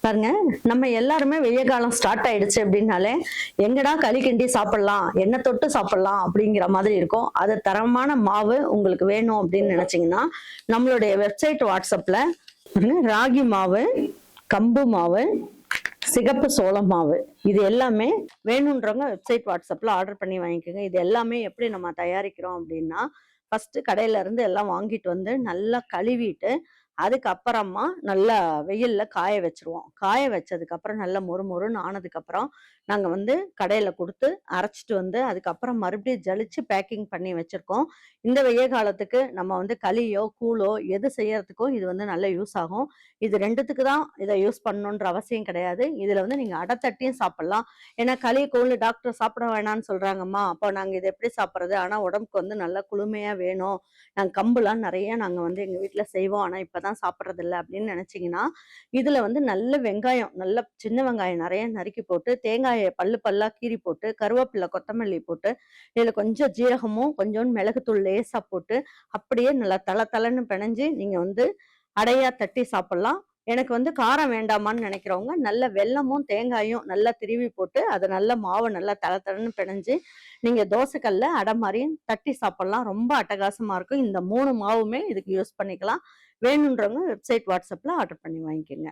பாருங்க, நம்ம எல்லாருமே வெய்ய காலம் ஸ்டார்ட் ஆயிடுச்சு அப்படின்னாலே எங்கடா களி கிண்டி சாப்பிடலாம், எண்ணெய் தொட்டு சாப்பிடலாம் அப்படிங்கிற மாதிரி இருக்கும். அது தரமான மாவு உங்களுக்கு வேணும் அப்படின்னு நினைச்சீங்கன்னா நம்மளுடைய வெப்சைட் வாட்ஸ்அப்ல ராகி மாவு, கம்பு மாவு, சிகப்பு சோள மாவு இது எல்லாமே வேணுன்றவங்க வெப்சைட் வாட்ஸ்அப்ல ஆர்டர் பண்ணி வாங்கிக்கோங்க. இது எல்லாமே எப்படி நம்ம தயாரிக்கிறோம் அப்படின்னா, ஃபர்ஸ்ட் கடையில இருந்து எல்லாம் வாங்கிட்டு வந்து நல்லா கழுவிட்டு அதுக்கப்புறமா நல்லா வெயில்ல காய வச்சிருவோம். காய வச்சதுக்கு அப்புறம் நல்லா மொறு மொறுன்னு ஆனதுக்கு அப்புறம் நாங்க வந்து கடையில கொடுத்து அரைச்சிட்டு வந்து அதுக்கப்புறம் மறுபடியும் ஜலிச்சு பேக்கிங் பண்ணி வச்சிருக்கோம். இந்த வெய்ய காலத்துக்கு நம்ம வந்து களியோ கூழோ எது செய்யறதுக்கும் இது வந்து நல்ல யூஸ் ஆகும். இது ரெண்டுத்துக்கு தான் இதை யூஸ் பண்ணணுன்ற அவசியம் கிடையாது. இதுல வந்து நீங்க அடை தட்டியும் சாப்பிடலாம். ஏன்னா களி கூழ் டாக்டர் சாப்பிட வேணாம்னு சொல்றாங்கம்மா, அப்போ நாங்க இதை எப்படி சாப்பிட்றது? ஆனா உடம்புக்கு வந்து நல்லா குளுமையா வேணும், நாங்க கம்புலாம் நிறைய நாங்க வந்து எங்க வீட்டுல செய்வோம், ஆனா இப்பதான் சாப்பிட்றது இல்லை அப்படின்னு நினைச்சீங்கன்னா இதுல வந்து நல்ல வெங்காயம், நல்ல சின்ன வெங்காயம் நிறைய நறுக்கி போட்டு, தேங்காயை பல்லு பல்லா கீறி போட்டு, கருவேப்பிலை கொத்தமல்லி போட்டு, இதுல கொஞ்சம் ஜீரகமும் கொஞ்சோண்டு மிளகுத்தூள் லேசா போட்டு அப்படியே நல்லா தள தளன்னு பிணைஞ்சு நீங்க வந்து அடையா தட்டி சாப்பிடலாம். எனக்கு வந்து காரம் வேண்டாமான்னு நினைக்கிறவங்க நல்ல வெல்லமும் தேங்காயும் நல்லா திருவி போட்டு அதை நல்ல மாவை நல்லா தள தளன்னு பிணைஞ்சு நீங்க தோசைக்கல்ல அடை மாதிரியும் தட்டி சாப்பிடலாம். ரொம்ப அட்டகாசமா இருக்கும். இந்த 3 மாவுமே இதுக்கு யூஸ் பண்ணிக்கலாம். வேணுன்றவங்க வெப்சைட் வாட்ஸ்அப்ல ஆர்டர் பண்ணி வாங்கிக்கோங்க.